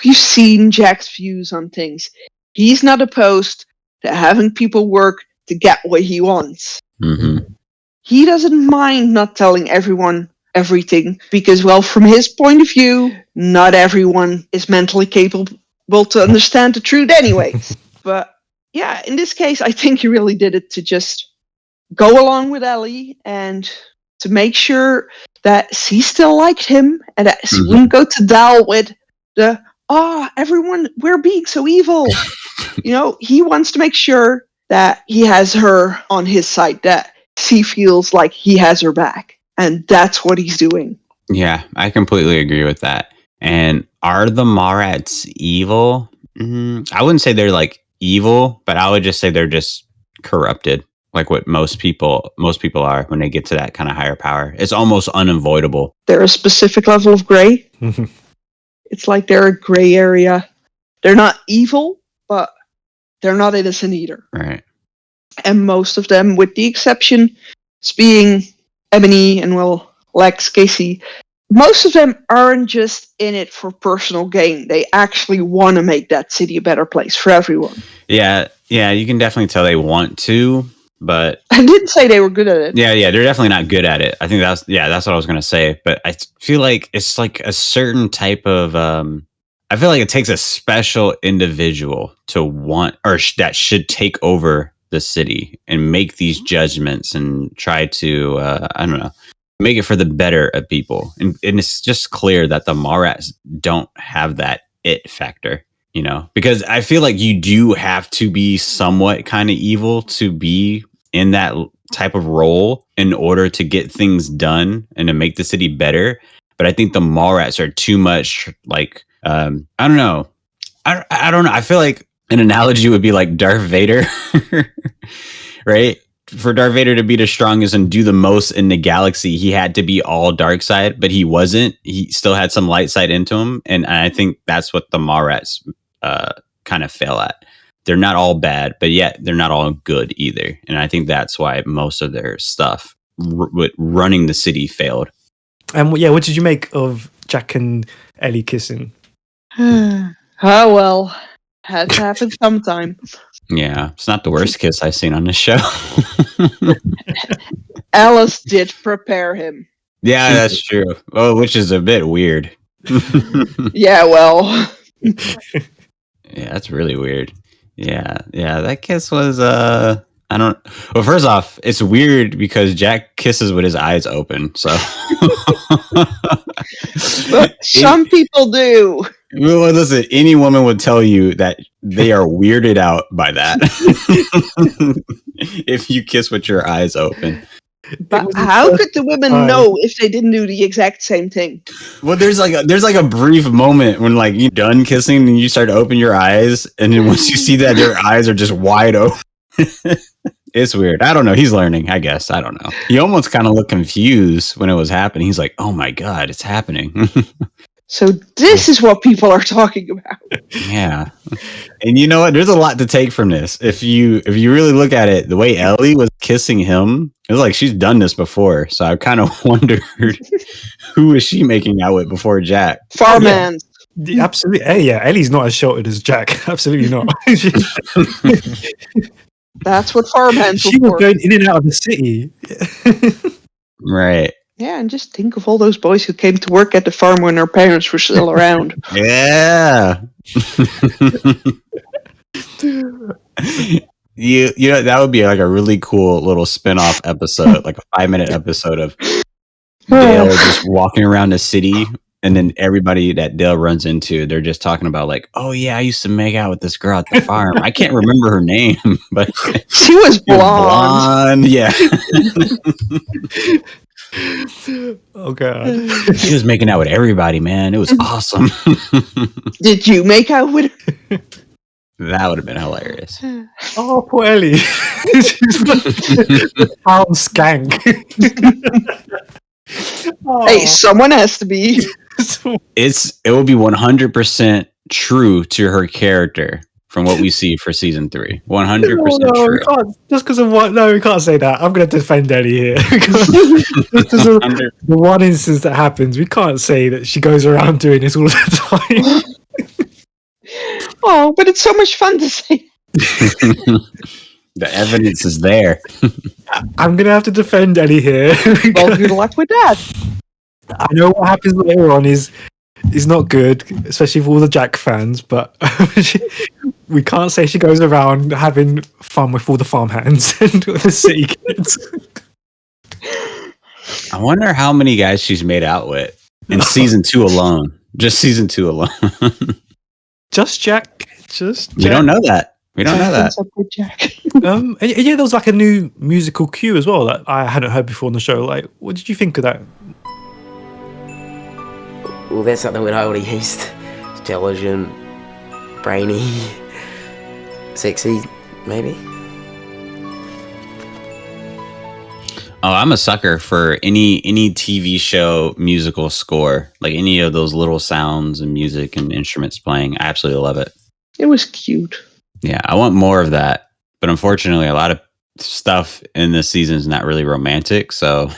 we've seen Jack's views on things. He's not opposed to having people work to get what he wants. Mm-hmm. he doesn't mind not telling everyone everything because, well, from his point of view, not everyone is mentally capable to understand the truth anyways. But yeah, in this case, I think he really did it to just go along with Ellie and to make sure that she still liked him and that she wouldn't go to Dal with the, everyone, we're being so evil. He wants to make sure that he has her on his side, that she feels like he has her back. And that's what he's doing. Yeah, I completely agree with that. And are the Mallrats evil? I wouldn't say they're like evil, but I would just say they're just corrupted, like what most people are when they get to that kind of higher power. It's almost unavoidable. They're a specific level of gray. It's like they're a gray area. They're not evil, but they're not innocent either. Right. And most of them, with the exception being Ebony and, well, Lex, Casey, most of them aren't just in it for personal gain. They actually want to make that city a better place for everyone. Yeah, you can definitely tell they want to, but I didn't say they were good at it. Yeah, they're definitely not good at it. I think that's what I was gonna say. But I feel like it's like a certain type of. I feel like it takes a special individual to want, or that should take over the city and make these judgments and try to, I don't know, make it for the better of people. And it's just clear that the Mallrats don't have that it factor. Because I feel like you do have to be somewhat kind of evil to be in that type of role in order to get things done and to make the city better. But I think the Mallrats are too much like, I don't know. I don't know. I feel like an analogy would be like Darth Vader, right? For Darth Vader to be the strongest and do the most in the galaxy, he had to be all dark side, but he wasn't. He still had some light side into him. And I think that's what the Mallrats kind of fail at. They're not all bad, but yet they're not all good either. And I think that's why most of their stuff with running the city failed. And what did you make of Jack and Ellie kissing? Oh, well, had to happen sometime. Yeah, it's not the worst kiss I've seen on this show. Alice did prepare him. Yeah, that's true. Oh, which is a bit weird. Yeah, well. Yeah, that's really weird. Yeah, that kiss was I don't. Well, first off, it's weird because Jack kisses with his eyes open. So But some people do. Well, listen, any woman would tell you that they are weirded out by that. If you kiss with your eyes open. But how could the women know if they didn't do the exact same thing? Well, there's like a brief moment when like you're done kissing and you start to open your eyes, and then once you see that their eyes are just wide open. It's weird. I don't know. He's learning, I guess. I don't know. He almost kind of looked confused when it was happening. He's like, "Oh my god, it's happening." So this is what people are talking about. Yeah. And you know what? There's a lot to take from this. If you really look at it, the way Ellie was kissing him, it was like she's done this before. So I kind of wondered who is she making out with before Jack? Farman. Yeah, absolutely. Hey, yeah, Ellie's not as sheltered as Jack. Absolutely not. That's what farmhands She was going in and out of the city. Right. Yeah, and just think of all those boys who came to work at the farm when their parents were still around. Yeah. You know, that would be like a really cool little spin-off episode, like a 5-minute episode of Dale just walking around the city, and then everybody that Dale runs into, they're just talking about like, oh yeah, I used to make out with this girl at the farm. I can't remember her name, but she was blonde. Yeah. Oh god. She was making out with everybody, man. It was awesome. Did you make out with her? That would have been hilarious. Oh, poor Ellie. Town skank. Hey, someone has to be. It will be 100% true to her character from what we see for season 3. 100% no, true. We can't, just because of what? No, we can't say that. I'm going to defend Ellie here. Because the one instance that happens, we can't say that she goes around doing this all the time. Oh, but it's so much fun to say. The evidence is there. I'm gonna have to defend Ellie here. Well, good luck with that. I know what happens later on is not good, especially for all the Jack fans. But we can't say she goes around having fun with all the farmhands and the city kids. I wonder how many guys she's made out with in season 2 alone. Just season 2 alone. Just Jack. Just We Jack. don't know that. We don't know that. What's up with Jack? And yeah, there was like a new musical cue as well that I hadn't heard before on the show. Like, what did you think of that? Well, that's something we'd already used. Intelligent, brainy, sexy, maybe. Oh, I'm a sucker for any TV show musical score. Like any of those little sounds and music and instruments playing. I absolutely love it. It was cute. Yeah, I want more of that. But unfortunately, a lot of stuff in this season is not really romantic. So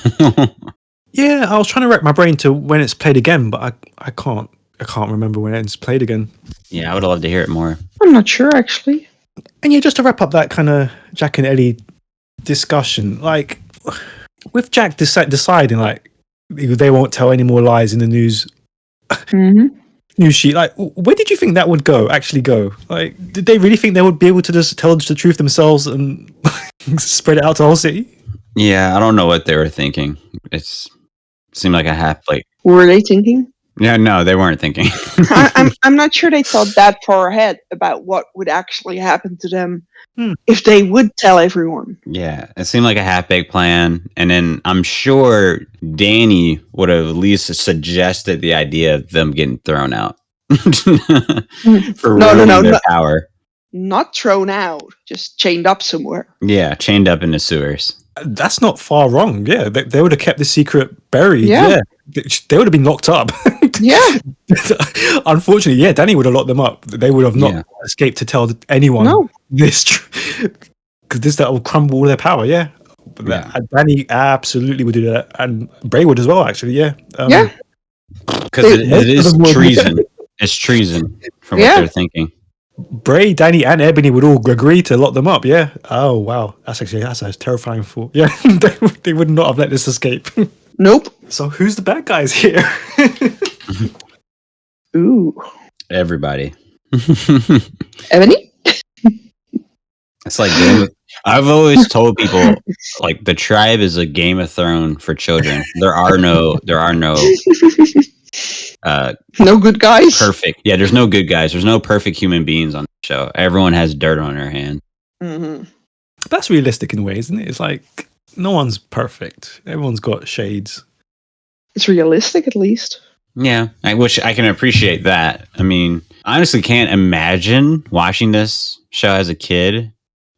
Yeah, I was trying to rack my brain to when it's played again, but I can't remember when it's played again. yeah, I would love to hear it more. I'm not sure, actually. And yeah, just to wrap up that kind of Jack and Ellie discussion, like with Jack deciding like they won't tell any more lies in the news sheet, like where did you think that would actually go? Like, did they really think they would be able to just tell the truth themselves and spread it out to the whole city? Yeah, I don't know what they were thinking. It seemed like a half like Were they thinking? yeah, no, they weren't thinking. I'm not sure they thought that far ahead about what would actually happen to them Hmm. if they would tell everyone. Yeah, it seemed like a half-baked plan. And then I'm sure Danny would have at least suggested the idea of them getting thrown out for No, ruining their no. power. Not thrown out, just chained up somewhere. Yeah, chained up in the sewers. That's not far wrong. Yeah, they would have kept the secret buried. Yeah. They would have been locked up. Yeah. Unfortunately, yeah, Danny would have locked them up. They would have not escaped to tell anyone No. this, because that will crumble all their power. Yeah, Danny absolutely would do that, and Bray would as well. Actually, yeah, Yeah. Because it is treason. It's treason from what they're thinking. Bray, Danny, and Ebony would all agree to lock them up. Yeah. Oh wow, that's a terrifying thought. Yeah, they would not have let this escape. Nope. So who's the bad guys here? Ooh. Everybody. Ebony? It's like I've always told people like the tribe is a Game of Thrones for children. There are no no good guys. perfect. Yeah, there's no good guys. There's no perfect human beings on the show. Everyone has dirt on their hands. Mm-hmm. That's realistic in a way, isn't it? It's like no one's perfect. Everyone's got shades. It's realistic, at least. Yeah, which I can appreciate that. I mean, I honestly can't imagine watching this show as a kid,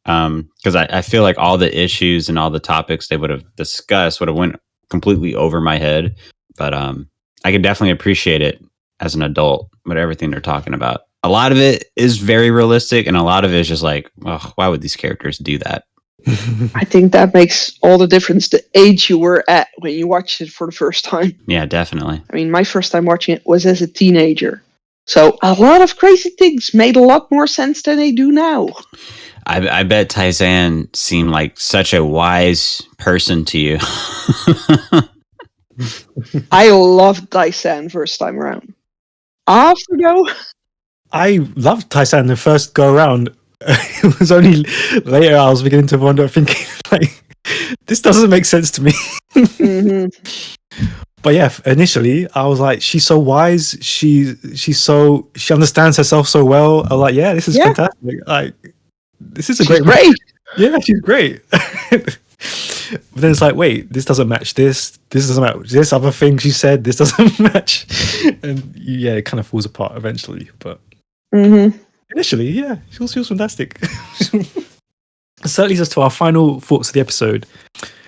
because I feel like all the issues and all the topics they would have discussed would have went completely over my head. But I can definitely appreciate it as an adult with everything they're talking about. A lot of it is very realistic, and a lot of it is just like, oh, why would these characters do that? I think that makes all the difference, the age you were at when you watched it for the first time. Yeah, definitely. I mean, my first time watching it was as a teenager. So a lot of crazy things made a lot more sense than they do now. I bet Taizan seemed like such a wise person to you. I loved Dyson first time around. After though, I loved Tyson the first go around. It was only later I was beginning to wonder, thinking like, this doesn't make sense to me. mm-hmm. But yeah, initially I was like, she's so wise. She understands herself so well. I was like, yeah, this is fantastic. Like, this is a She's great. great. Yeah, she's great. But then it's like, wait, this doesn't match this. This doesn't match this other thing she said. This doesn't match. And yeah, it kind of falls apart eventually. But initially, yeah, she was fantastic. Certainly leads us to our final thoughts of the episode.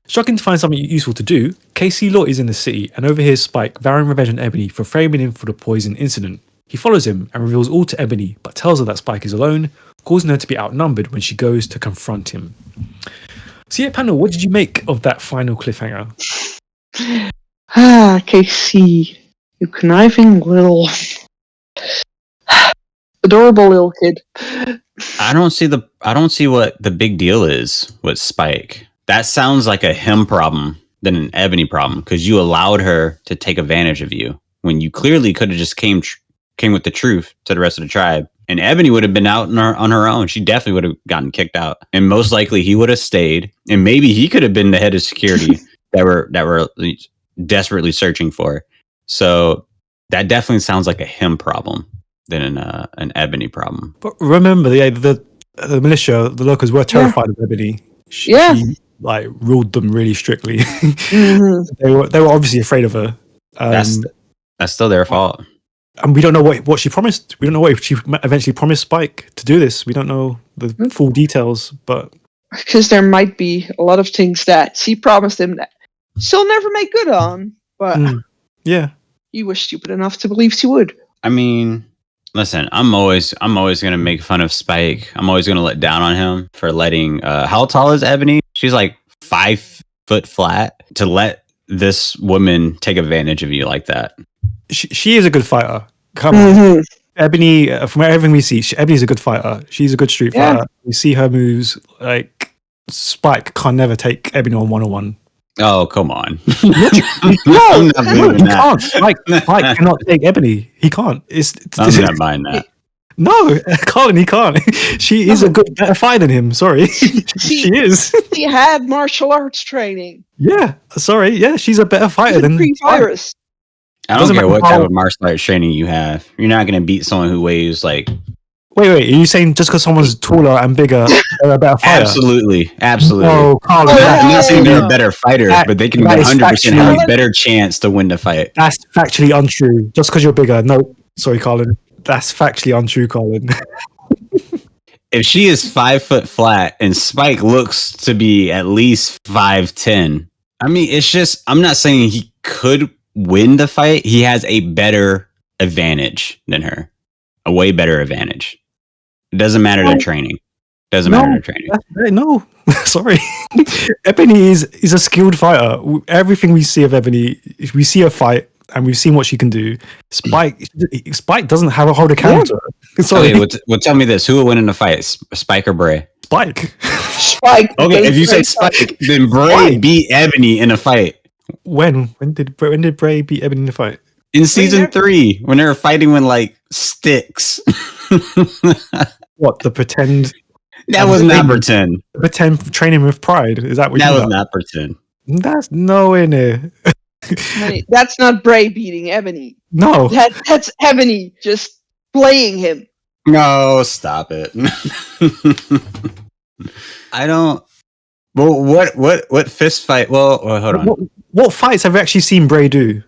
Struggling to find something useful to do, Casey Law is in the city and overhears Spike vowing revenge on Ebony for framing him for the poison incident. He follows him and reveals all to Ebony, but tells her that Spike is alone, causing her to be outnumbered when she goes to confront him. So yeah, panel, what did you make of that final cliffhanger? Casey, you conniving little adorable little kid. I don't see what the big deal is with Spike. That sounds like a him problem than an Ebony problem, because you allowed her to take advantage of you when you clearly could have just came with the truth to the rest of the tribe. And Ebony would have been out on her own. She definitely would have gotten kicked out, and most likely he would have stayed. And maybe he could have been the head of security that were desperately searching for. So that definitely sounds like a him problem than an Ebony problem. But remember, the militia, the locals were terrified of Ebony. She like ruled them really strictly. Mm-hmm. They were obviously afraid of her. That's still their fault. And we don't know what she promised. We don't know what she eventually promised Spike to do this. We don't know the full details, but Because there might be a lot of things that she promised him that she'll never make good on. But yeah, he was stupid enough to believe she would. I mean, listen, I'm always gonna make fun of Spike. I'm always gonna let down on him for letting. How tall is Ebony? She's like 5 foot flat. To let this woman take advantage of you like that. she is a good fighter. Come on, Ebony. From everything we see, Ebony's a good fighter. She's a good street fighter. We see her moves. Like Spike can never take Ebony on 1-on-1. Oh, come on. No, I'm not believing he that. can't. Spike cannot take Ebony. He can't. I'm not buying that. No, Colin, he can't. She is a better fighter than him. Sorry, she is. She had martial arts training. Yeah, sorry. Yeah, she's a better fighter than Spike. Pre-virus. I don't Doesn't care matter what type how- of martial arts training you have. You're not going to beat someone who weighs like. Wait. Are you saying just because someone's taller and bigger, they're a better fighter? Absolutely. No, Colin. I'm not saying they're a no. better fighter, but they can that is 100% have a factually- better chance to win the fight. That's factually untrue. Just because you're bigger. No, sorry, Colin. That's factually untrue, Colin. If she is 5 foot flat and Spike looks to be at least 5'10", I mean, it's just, I'm not saying he could win the fight. He has a better advantage than her, a way better advantage. It doesn't matter their training. Doesn't matter their training. No, sorry. Ebony is a skilled fighter. Everything we see of Ebony, we see her fight, and we've seen what she can do. Spike doesn't have a hold a counter. Sorry, Okay, well, tell me this: who would win in the fight, Spike or Bray? Spike. Spike. Okay, if you say Spike, then Bray beat Ebony in a fight When did Bray beat Ebony in the fight? in season 3 when they were fighting with like sticks. What, the pretend That was not pretend. training with pride? Is that what That you was got? not pretend. That's nowhere near. Honey, that's not Bray beating Ebony. No. That's Ebony just playing him. No, stop it. I don't. Well, what fist fight? Well, hold on. What fights have we actually seen Bray do?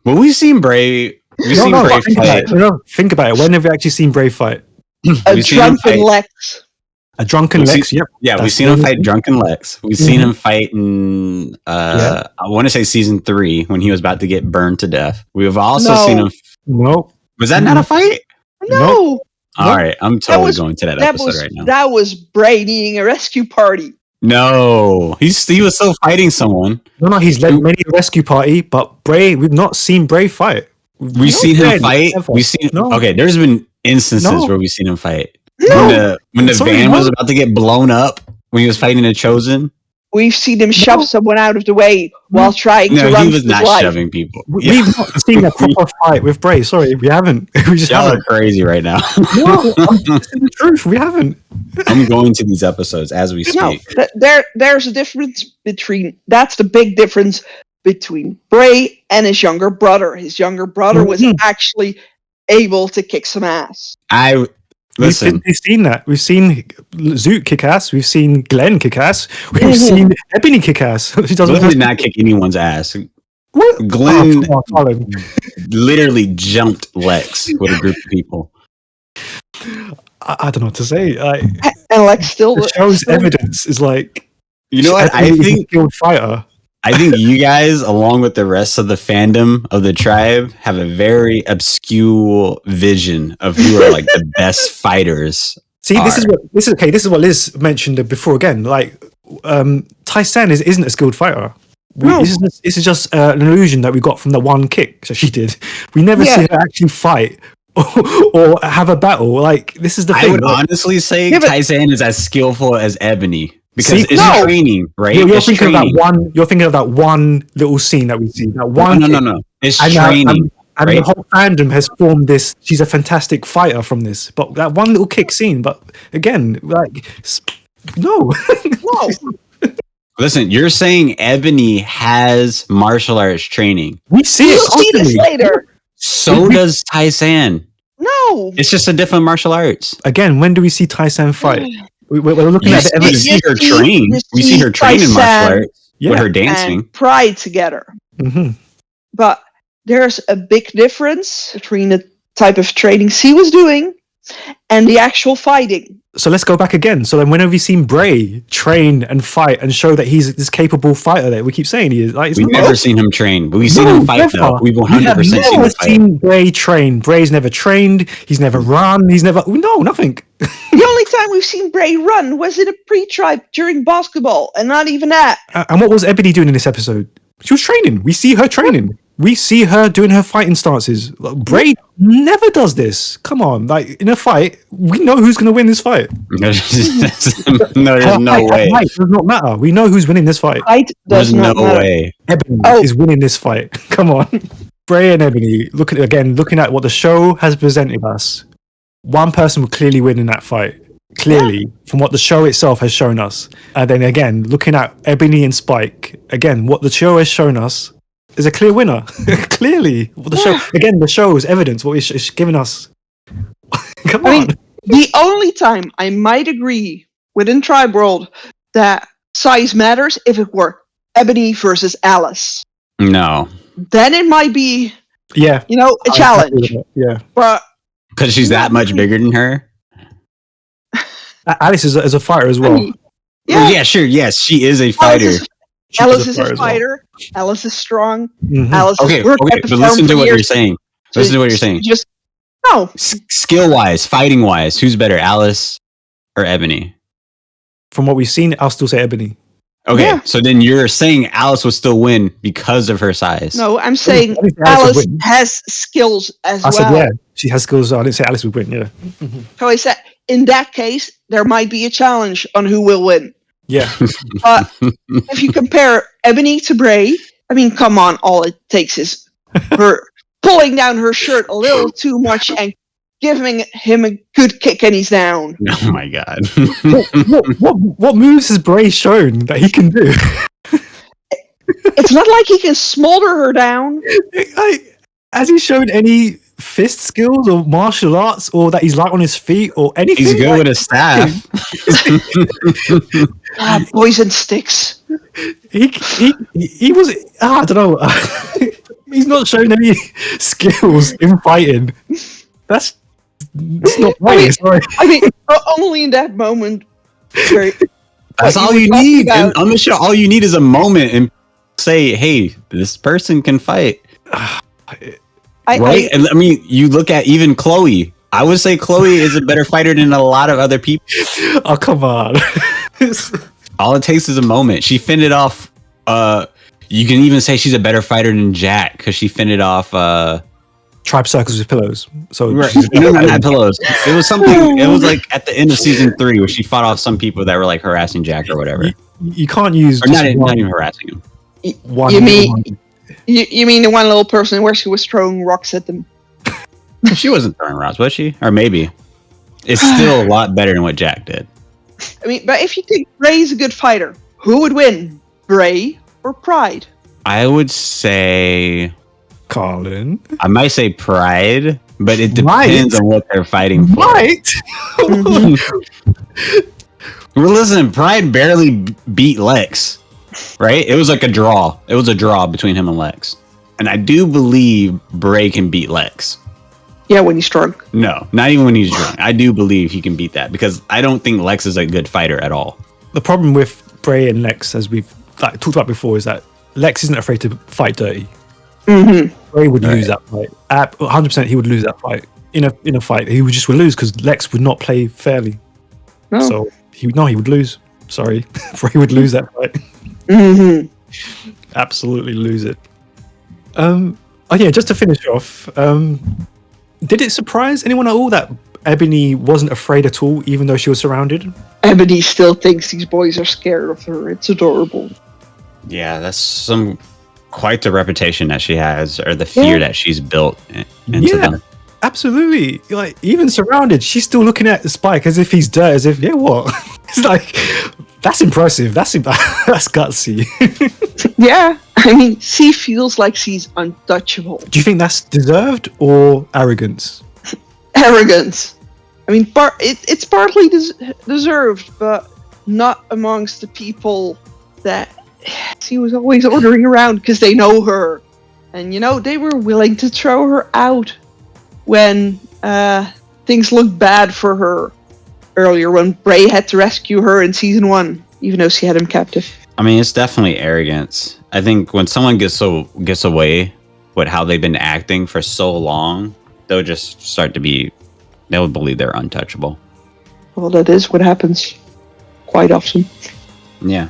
Well, we've seen Bray. We've seen Bray think fight. about it. No, think about it. When have we actually seen Bray fight? A We've seen him drunken fight. Lex. A drunken We've Lex. seen- Yep. Yeah, we've That's seen him the- fight Drunken Lex. We've seen him fight in I want to say season 3 when he was about to get burned to death. We've also No. seen him. No. Was that not a fight? No, All right, I'm totally was- going to that that episode was right now. that was Bray needing a rescue party. No, he was still fighting someone. No, he's led many rescue party, but Bray, we've not seen Bray fight. We've seen him fight. Ever. We've seen. No. Okay, there's been instances No. where we've seen him fight. No, When the Sorry, van what? was about to get blown up, when he was fighting the Chosen. we've seen him shove someone out of the way while trying to No, run he for was his not life. shoving people. We've not seen a proper fight with Bray. Sorry, we haven't. We just Y'all are haven't. crazy right now. No, I'm just saying the truth. We haven't. I'm going to these episodes as we No, speak. there's a difference between. That's the big difference between Bray and his younger brother. His younger brother was actually able to kick some ass. We've seen that. We've seen Zoot kick ass. We've seen Glenn kick ass. We've seen Ebony kick ass. She doesn't Glenn did not kick anyone's ass. What? Glenn Oh, come on, Colin. literally jumped Lex with a group of people. I don't know what to say. Like, And Lex still the show's evidence is like, You know what? Ebony is a skilled fighter. I think you guys, along with the rest of the fandom of the tribe, have a very obscure vision of who are like the best fighters. See, this is what Liz mentioned before again. Like, Tyson isn't a skilled fighter. This is just an illusion that we got from the one kick that she did. We never see her actually fight or have a battle. Like, this is the I thing. would honestly say Yeah, but- Tyson is as skillful as Ebony because See? it's No. training, right? You're It's thinking training. of that one. You're thinking of that one little scene that we see. That one. No. It's And, training. and right? the whole fandom has formed this. She's a fantastic fighter from this, but that one little kick scene. But again, like, no. No. Listen, you're saying Ebony has martial arts training. We see it You'll see this constantly. later. So does Tyson. No. It's just a different martial arts. Again, when do we see Tyson fight? We're looking You at the see, evidence. see her you train. We see her train in martial Tyson arts with her dancing. And Pride together. hmm But there's a big difference between the type of training she was doing and the actual fighting. So let's go back again. So then, when have you seen Bray train and fight and show that he's this capable fighter that we keep saying he is? Like, it's We've not- never seen him train, but we've seen him fight never. though. We've We have 100% seen never him fight. seen Bray train. Bray's never trained. He's never run. He's never nothing. The only time we've seen Bray run was in a pre-tribe during basketball, and not even that. And what was Ebony doing in this episode? She was training. We see her training. We see her doing her fighting stances. Like, Bray never does this. Come on, like in a fight, we know who's going to win this fight. No, there's no way. Height does not matter. We know who's winning this fight. Height There's does no not matter. way. Ebony Oh. is winning this fight. Come on, Bray and Ebony. Looking at what the show has presented us. One person will clearly win in that fight. Clearly, from what the show itself has shown us. And then again, looking at Ebony and Spike, again, what the show has shown us is a clear winner. Clearly, what the show is evidence. What it's giving us. Come I on. mean, the only time I might agree within Tribe World that size matters if it were Ebony versus Alice. No, Then it might be, Yeah. a challenge. Yeah. But because she's that much bigger than her. Alice is a fighter as well. I mean, Yeah, yeah, sure. Yes, she is a fighter. Alice is fighter a as well. fighter. Alice is strong. Mhm. Alice Okay, has worked okay, at the but farm listen to for what you're years. saying. Listen to what you're saying. Just no. Skill wise, fighting wise, who's better, Alice or Ebony? From what we've seen, I'll still say Ebony. Okay, Yeah. so then you're saying Alice will still win because of her size. No, I'm saying I didn't say Alice would Alice win. has skills as I well. said, yeah, she has skills. I didn't say Alice would win. Yeah. So I said, in that case, there might be a challenge on who will win. Yeah. But if you compare Ebony to Bray, I mean, come on, all it takes is her pulling down her shirt a little too much and giving him a good kick and he's down. Oh my god. what moves has Bray shown that he can do? It's not like he can smolder her down. Has he shown any fist skills or martial arts or that he's light on his feet or anything? He's good with a staff. Poison sticks. He was. I don't know. He's not shown any skills in fighting. That's not right. Sorry. I mean, only in that moment. Where, That's what all were you talking need. about. And I'm sure all you need is a moment and say, hey, this person can fight. Right? And I mean, you look at even Chloe. I would say Chloe is a better fighter than a lot of other people. Oh, come on. All it takes is a moment. She fended off. You can even say she's a better fighter than Jack because she fended off. Tribe circles with pillows. So Right. No, not pillows. It was something. It was like at the end of season 3 where she fought off some people that were like harassing Jack or whatever. you can't use Or just not even harassing him. one. You mean you mean the one little person where she was throwing rocks at them? She wasn't throwing rocks, was she? Or maybe. It's still a lot better than what Jack did. I mean, but if you think Bray is a good fighter, who would win, Bray or Pride? I would say. Colin. I might say Pride, but it Right. depends on what they're fighting for. Right. Well, listen, Pride barely beat Lex, right? It was like a draw. It was a draw between him and Lex. And I do believe Bray can beat Lex. Yeah, when he's drunk. No, not even when he's drunk. I do believe he can beat that because I don't think Lex is a good fighter at all. The problem with Bray and Lex, as we've talked about before, is that Lex isn't afraid to fight dirty. Mm-hmm. Bray would lose that fight. 100% he would lose that fight. In a fight, he would just lose because Lex would not play fairly. No. So he would lose. Sorry, Bray would lose that fight. Mm-hmm. Absolutely lose it. Oh yeah, just to finish off, Did it surprise anyone at all that Ebony wasn't afraid at all, even though she was surrounded? Ebony still thinks these boys are scared of her. It's adorable. Yeah, that's quite the reputation that she has, or the fear that she's built into them. Absolutely. Like, even surrounded, she's still looking at Spike as if he's dirt, as if, yeah, what? It's like, that's impressive. That's gutsy. Yeah, I mean, she feels like she's untouchable. Do you think that's deserved or arrogance? Arrogance. I mean, it's partly deserved, but not amongst the people that she was always ordering around because they know her. And, they were willing to throw her out when things looked bad for her earlier, when Bray had to rescue her in season 1, even though she had him captive. I mean, it's definitely arrogance. I think when someone gets away with how they've been acting for so long, they'll just they'll believe they're untouchable. Well, that is what happens quite often. Yeah.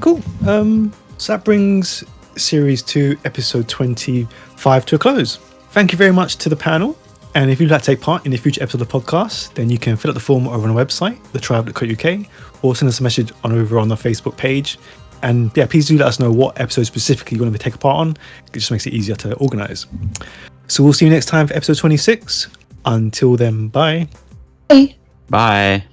Cool. So that brings Series 2, Episode 25 to a close. Thank you very much to the panel. And if you'd like to take part in a future episode of the podcast, then you can fill out the form over on our website, thetribe.co.uk, or send us a message over on our Facebook page. And yeah, please do let us know what episode specifically you want to take part on. It just makes it easier to organise. So we'll see you next time for episode 26. Until then, bye. Bye. Bye.